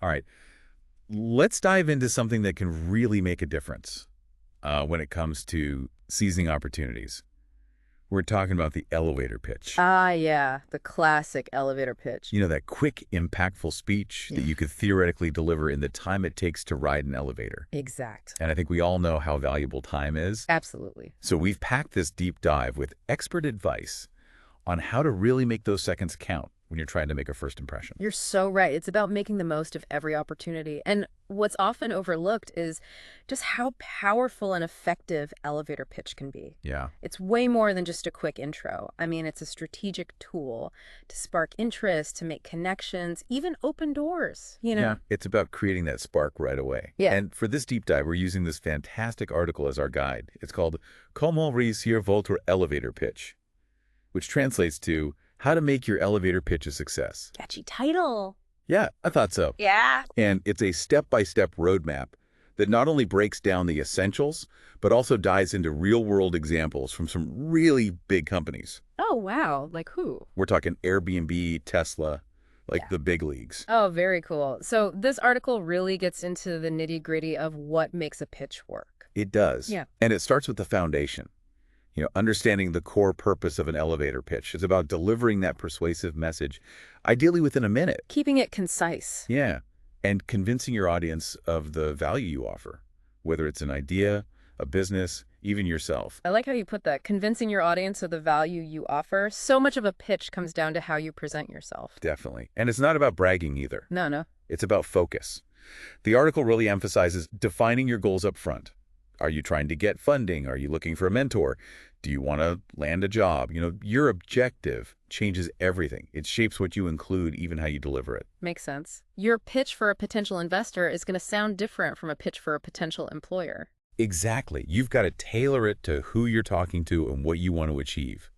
All right, let's dive into something that can really make a difference when it comes to seizing opportunities. We're talking about the elevator pitch. Ah, yeah, the classic elevator pitch. You know, that quick, impactful speech that Yeah. you could theoretically deliver in the time it takes to ride an elevator. Exact. And I think we all know how valuable time is. Absolutely. So we've packed this deep dive with expert advice on how to really make those seconds count when you're trying to make a first impression. You're so right. It's about making the most of every opportunity. And what's often overlooked is just how powerful and effective elevator pitch can be. Yeah. It's way more than just a quick intro. I mean, it's a strategic tool to spark interest, to make connections, even open doors, you know? Yeah, it's about creating that spark right away. Yeah. And for this deep dive, we're using this fantastic article as our guide. It's called Comment réussir votre elevator pitch, which translates to how to make your elevator pitch a success. Catchy title. Yeah, I thought so. Yeah. And it's a step-by-step roadmap that not only breaks down the essentials, but also dives into real-world examples from some really big companies. Oh, wow. Like who? We're talking Airbnb, Tesla, like Yeah. the big leagues. Oh, very cool. So this article really gets into the nitty-gritty of what makes a pitch work. It does. Yeah. And it starts with the foundation. You know, understanding the core purpose of an elevator pitch. It's about delivering that persuasive message, ideally within a minute. Keeping it concise. Yeah. And convincing your audience of the value you offer, whether it's an idea, a business, even yourself. I like how you put that. Convincing your audience of the value you offer. So much of a pitch comes down to how you present yourself. Definitely. And it's not about bragging either. No. It's about focus. The article really emphasizes defining your goals up front. Are you trying to get funding? Are you looking for a mentor? Do you want to land a job? You know, your objective changes everything. It shapes what you include, even how you deliver it. Makes sense. Your pitch for a potential investor is going to sound different from a pitch for a potential employer. Exactly. You've got to tailor it to who you're talking to and what you want to achieve.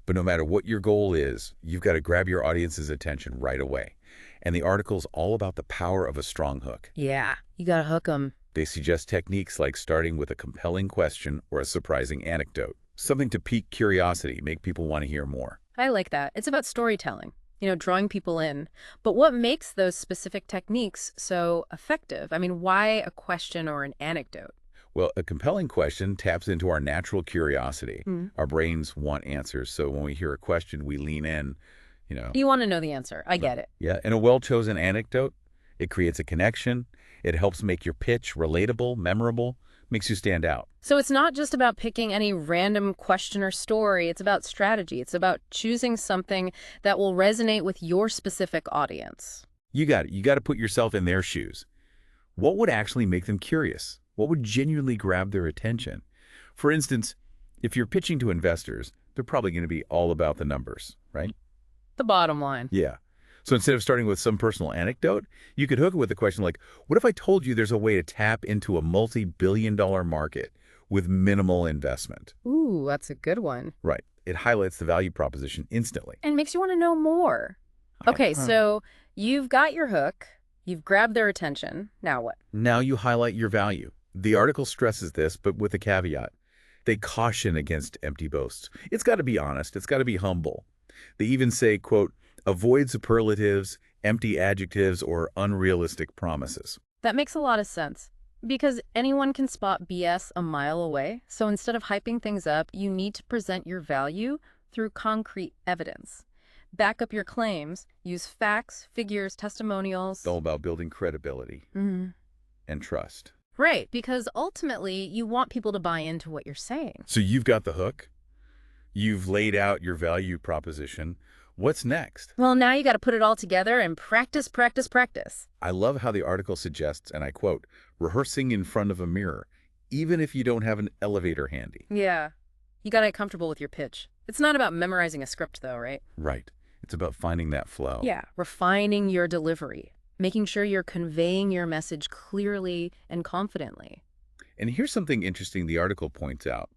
But no matter what your goal is, you've got to grab your audience's attention right away. And the article's all about the power of a strong hook. Yeah. You got to hook them. They suggest techniques like starting with a compelling question or a surprising anecdote, something to pique curiosity, make people want to hear more. I like that. It's about storytelling, drawing people in. But what makes those specific techniques so effective? I mean, why a question or an anecdote? Well, a compelling question taps into our natural curiosity. Mm. Our brains want answers, so when we hear a question, we lean in, you know. You want to know the answer. I get it. Yeah, and a well-chosen anecdote, it creates a connection. It helps make your pitch relatable, memorable, makes you stand out. So it's not just about picking any random question or story. It's about strategy. It's about choosing something that will resonate with your specific audience. You got it. You got to put yourself in their shoes. What would actually make them curious? What would genuinely grab their attention? For instance, if you're pitching to investors, they're probably going to be all about the numbers, right? The bottom line. Yeah. So instead of starting with some personal anecdote, you could hook it with a question like, what if I told you there's a way to tap into a multi-billion-dollar market with minimal investment? Ooh, that's a good one. Right. It highlights the value proposition instantly. And makes you want to know more. Okay, so you've got your hook. You've grabbed their attention. Now what? Now you highlight your value. The article stresses this, but with a caveat. They caution against empty boasts. It's got to be honest. It's got to be humble. They even say, quote, avoid superlatives, empty adjectives, or unrealistic promises. That makes a lot of sense. Because anyone can spot BS a mile away. So instead of hyping things up, you need to present your value through concrete evidence. Back up your claims. Use facts, figures, testimonials. It's all about building credibility Mm-hmm. and trust. Right, because ultimately you want people to buy into what you're saying. So you've got the hook. You've laid out your value proposition. What's next? Well, now you got to put it all together and practice, practice, practice. I love how the article suggests, and I quote, rehearsing in front of a mirror, even if you don't have an elevator handy. Yeah. You got to get comfortable with your pitch. It's not about memorizing a script, though, right? Right. It's about finding that flow. Yeah. Refining your delivery, making sure you're conveying your message clearly and confidently. And here's something interesting the article points out.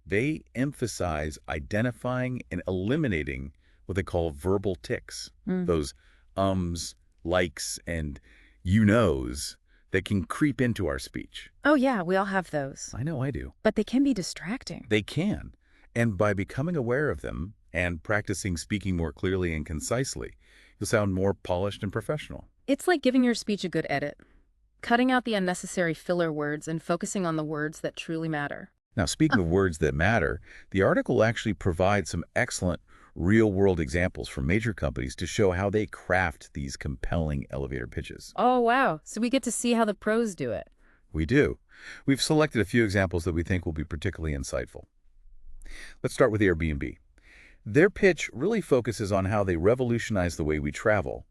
They emphasize identifying and eliminating what they call verbal tics, those ums, likes, and you-knows that can creep into our speech. Oh, yeah, we all have those. I know I do. But they can be distracting. They can. And by becoming aware of them and practicing speaking more clearly and concisely, you'll sound more polished and professional. It's like giving your speech a good edit, cutting out the unnecessary filler words and focusing on the words that truly matter. Now, speaking of words that matter, the article actually provides some excellent real-world examples from major companies to show how they craft these compelling elevator pitches. Oh, wow. So we get to see how the pros do it. We do. We've selected a few examples that we think will be particularly insightful. Let's start with Airbnb. Their pitch really focuses on how they revolutionize the way we travel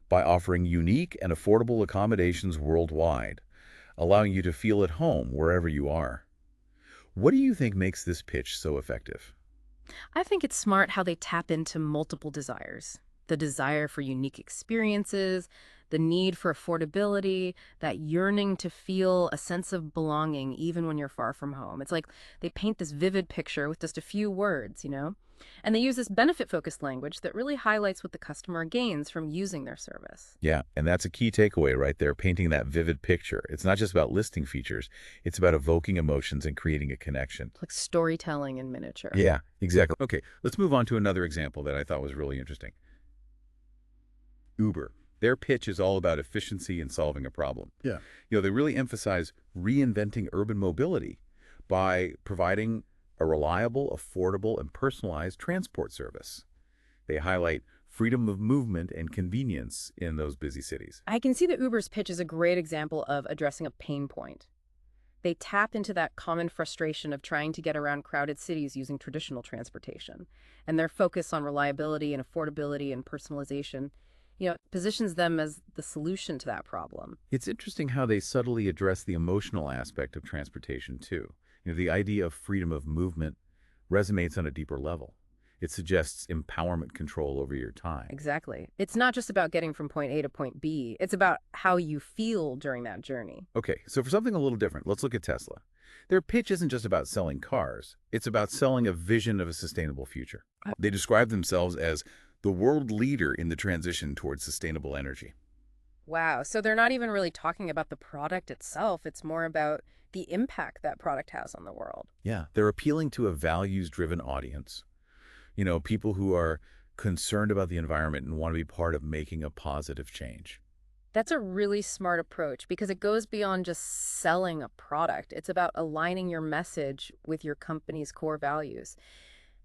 by offering unique and affordable accommodations worldwide, allowing you to feel at home wherever you are. What do you think makes this pitch so effective? I think it's smart how they tap into multiple desires. The desire for unique experiences, the need for affordability, that yearning to feel a sense of belonging even when you're far from home. It's like they paint this vivid picture with just a few words. And they use this benefit-focused language that really highlights what the customer gains from using their service. Yeah, and that's a key takeaway right there, painting that vivid picture. It's not just about listing features, it's about evoking emotions and creating a connection. Like storytelling in miniature. Yeah, exactly. Okay, let's move on to another example that I thought was really interesting. Uber. Their pitch is all about efficiency and solving a problem. Yeah. They really emphasize reinventing urban mobility by providing a reliable, affordable, and personalized transport service. They highlight freedom of movement and convenience in those busy cities. I can see that Uber's pitch is a great example of addressing a pain point. They tap into that common frustration of trying to get around crowded cities using traditional transportation. And their focus on reliability and affordability and personalization, positions them as the solution to that problem. It's interesting how they subtly address the emotional aspect of transportation, too. The idea of freedom of movement resonates on a deeper level. It suggests empowerment control over your time. Exactly. It's not just about getting from point A to point B. It's about how you feel during that journey. Okay, so for something a little different, let's look at Tesla. Their pitch isn't just about selling cars. It's about selling a vision of a sustainable future. They describe themselves as the world leader in the transition towards sustainable energy. Wow. So they're not even really talking about the product itself. It's more about the impact that product has on the world. Yeah, they're appealing to a values-driven audience. People who are concerned about the environment and want to be part of making a positive change. That's a really smart approach because it goes beyond just selling a product. It's about aligning your message with your company's core values.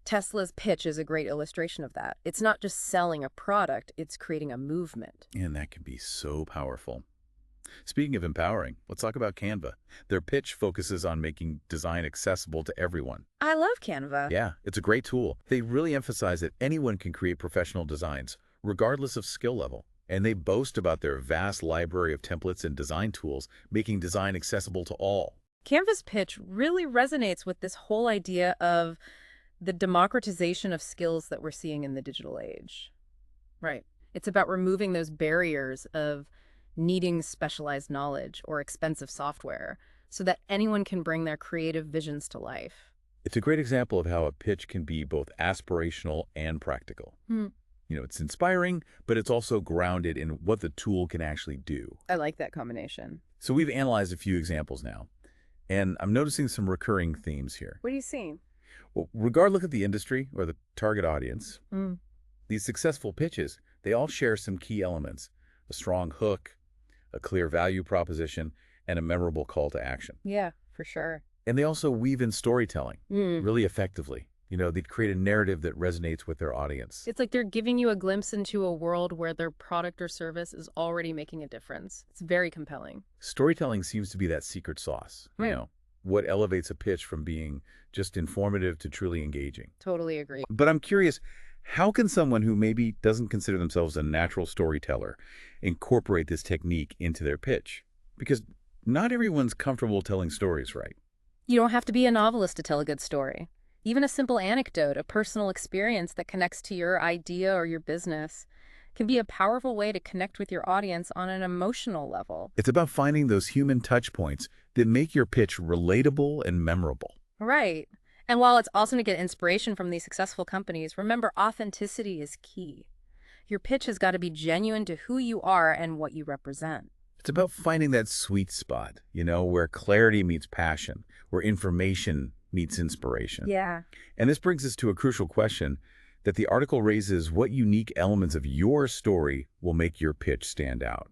Tesla's pitch is a great illustration of that. It's not just selling a product, it's creating a movement. And that can be so powerful. Speaking of empowering, let's talk about Canva. Their pitch focuses on making design accessible to everyone. I love Canva. Yeah, it's a great tool. They really emphasize that anyone can create professional designs, regardless of skill level. And they boast about their vast library of templates and design tools, making design accessible to all. Canva's pitch really resonates with this whole idea of the democratization of skills that we're seeing in the digital age. Right. It's about removing those barriers of needing specialized knowledge or expensive software so that anyone can bring their creative visions to life. It's a great example of how a pitch can be both aspirational and practical. It's inspiring, but it's also grounded in what the tool can actually do. I like that combination. So we've analyzed a few examples now, and I'm noticing some recurring themes here. What are you seeing? Well, regardless of the industry or the target audience, these successful pitches, they all share some key elements: a strong hook, a clear value proposition, and a memorable call to action. Yeah, for sure. And they also weave in storytelling really effectively. They create a narrative that resonates with their audience. It's like they're giving you a glimpse into a world where their product or service is already making a difference. It's very compelling. Storytelling seems to be that secret sauce, what elevates a pitch from being just informative to truly engaging. Totally agree. But I'm curious, how can someone who maybe doesn't consider themselves a natural storyteller incorporate this technique into their pitch? Because not everyone's comfortable telling stories, right? You don't have to be a novelist to tell a good story. Even a simple anecdote, a personal experience that connects to your idea or your business can be a powerful way to connect with your audience on an emotional level. It's about finding those human touch points that make your pitch relatable and memorable. Right. And while it's awesome to get inspiration from these successful companies, remember authenticity is key. Your pitch has got to be genuine to who you are and what you represent. It's about finding that sweet spot, where clarity meets passion, where information meets inspiration. Yeah. And this brings us to a crucial question that the article raises what unique elements of your story will make your pitch stand out.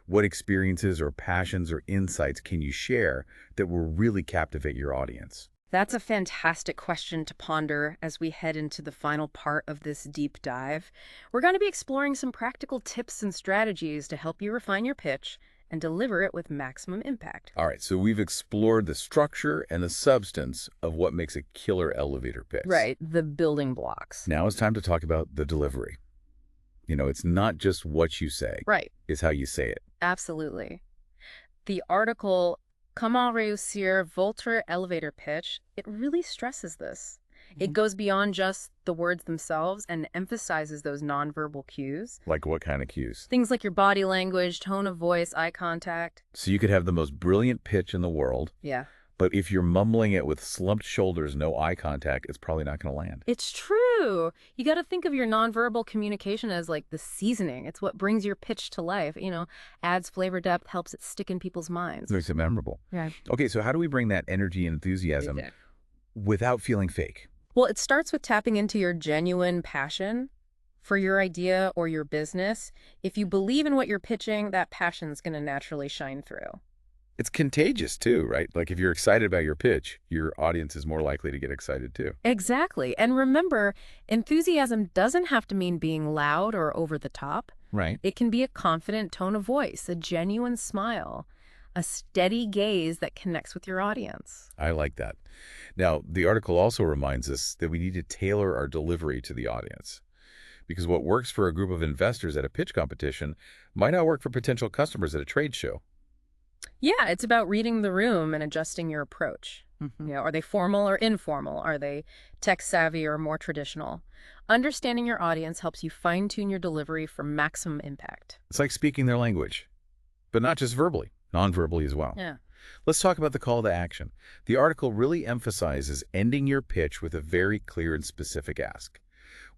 What experiences or passions or insights can you share that will really captivate your audience? That's a fantastic question to ponder as we head into the final part of this deep dive. We're going to be exploring some practical tips and strategies to help you refine your pitch and deliver it with maximum impact. All right, so we've explored the structure and the substance of what makes a killer elevator pitch. Right, the building blocks. Now it's time to talk about the delivery. It's not just what you say. Right. It's how you say it. Absolutely. The article, Comment réussir votre elevator pitch, it really stresses this. It goes beyond just the words themselves and emphasizes those nonverbal cues. Like what kind of cues? Things like your body language, tone of voice, eye contact. So you could have the most brilliant pitch in the world, Yeah. but if you're mumbling it with slumped shoulders, no eye contact, it's probably not going to land. It's true. You got to think of your nonverbal communication as like the seasoning. It's what brings your pitch to life, adds flavor depth, helps it stick in people's minds. Makes it memorable. Yeah. Okay, so how do we bring that energy and enthusiasm without feeling fake? Well, it starts with tapping into your genuine passion for your idea or your business. If you believe in what you're pitching, that passion's going to naturally shine through. It's contagious too, right? Like if you're excited about your pitch, your audience is more likely to get excited too. Exactly. And remember, enthusiasm doesn't have to mean being loud or over the top. Right. It can be a confident tone of voice, a genuine smile, a steady gaze that connects with your audience. I like that. Now, the article also reminds us that we need to tailor our delivery to the audience. Because what works for a group of investors at a pitch competition might not work for potential customers at a trade show. Yeah, it's about reading the room and adjusting your approach. Are they formal or informal? Are they tech savvy or more traditional? Understanding your audience helps you fine-tune your delivery for maximum impact. It's like speaking their language, but not just verbally, non-verbally as well. Yeah. Let's talk about the call to action. The article really emphasizes ending your pitch with a very clear and specific ask.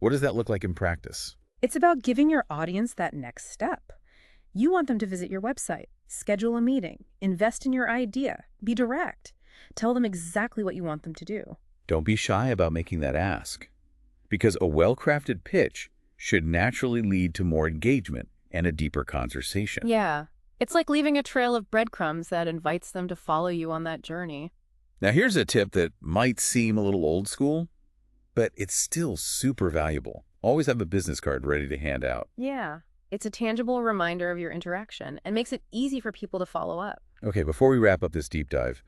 What does that look like in practice? It's about giving your audience that next step. You want them to visit your website, schedule a meeting, invest in your idea, be direct. Tell them exactly what you want them to do. Don't be shy about making that ask, because a well-crafted pitch should naturally lead to more engagement and a deeper conversation. Yeah. It's like leaving a trail of breadcrumbs that invites them to follow you on that journey. Now, here's a tip that might seem a little old school, but it's still super valuable. Always have a business card ready to hand out. Yeah. It's a tangible reminder of your interaction and makes it easy for people to follow up. Okay, before we wrap up this deep dive,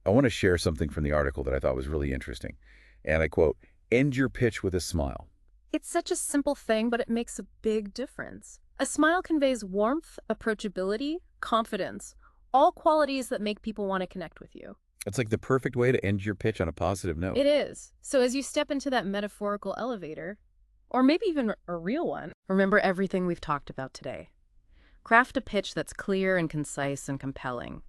I want to share something from the article that I thought was really interesting. And I quote, "End your pitch with a smile." It's such a simple thing, but it makes a big difference. A smile conveys warmth, approachability, confidence, all qualities that make people want to connect with you. It's like the perfect way to end your pitch on a positive note. It is. So as you step into that metaphorical elevator, or maybe even a real one, remember everything we've talked about today. Craft a pitch that's clear and concise and compelling.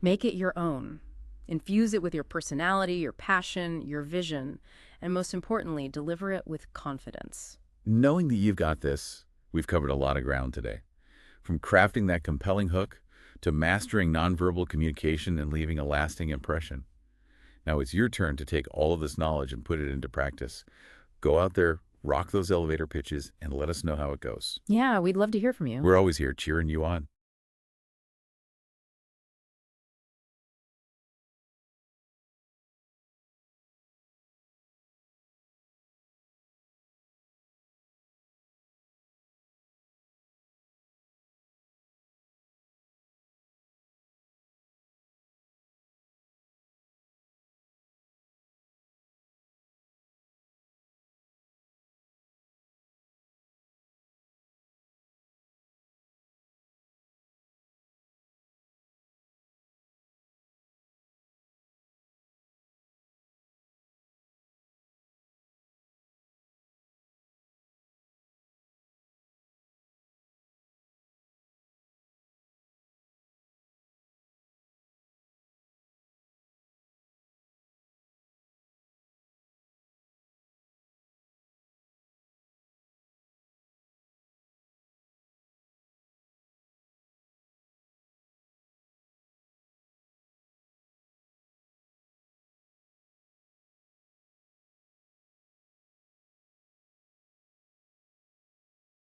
Make it your own. Infuse it with your personality, your passion, your vision, and most importantly, deliver it with confidence. Knowing that you've got this, we've covered a lot of ground today. From crafting that compelling hook to mastering nonverbal communication and leaving a lasting impression. Now it's your turn to take all of this knowledge and put it into practice. Go out there, rock those elevator pitches, and let us know how it goes. Yeah, we'd love to hear from you. We're always here cheering you on.